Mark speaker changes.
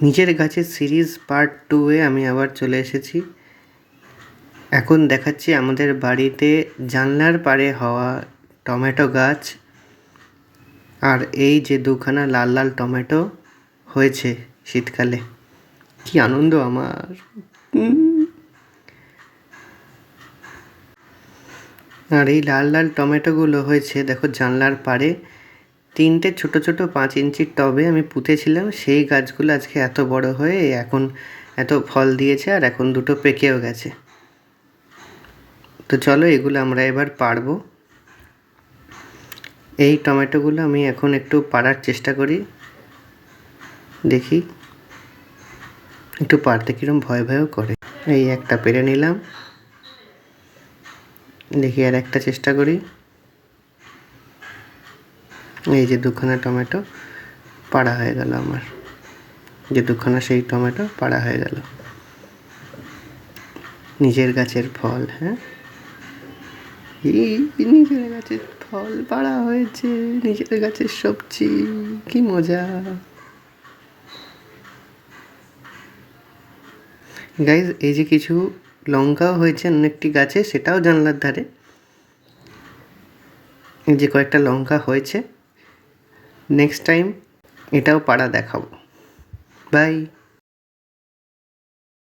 Speaker 1: নিজের গাছের series part 2-এ আমি আবার চলে এসেছি। এখন দেখাচ্ছি আমাদের বাড়িতে জানলার পাড়ে হওয়া টমেটো গাছ। আর এই যে দুখানা লাল লাল টমেটো হয়েছে শীতকালে, কি আনন্দ আমার। আর এই লাল লাল টমেটোগুলো হয়েছে দেখো জানলার পাড়ে 3টে ছোট ছোট 5 ইঞ্চির টবে আমি পুঁতেছিলাম। সেই গাছগুলো আজকে এত বড় হয়ে এখন এত ফল দিয়েছে, আর এখন 2টো পেকেও গেছে। তো চলো এগুলো আমরা এবার পাড়বো। এই টমেটোগুলো আমি এখন একটু পাড়ার চেষ্টা করি, দেখি একটু পাড়তে কিরম ভয় ভয়ও করে। এই একটা পেরে নিলাম, দেখি আর একটা চেষ্টা করি। এই যে দুখানা টমেটো পাড়া হয়ে গেল আমার, যে দুখানা সেই টমেটো পাড়া হয়ে গেল। নিজের গাছের ফল, হ্যাঁ, এই নিজের গাছের ফল পাড়া হয়েছে, নিজের গাছের সবজি, কি মজা। গাইজ এই যে কিছু লঙ্কাও হয়েছে অন্য একটি গাছে, সেটাও জানলার ধারে। এই যে কয়েকটা লঙ্কা হয়েছে, নেক্সট টাইম এটাও পাড়া দেখাবো। বাই।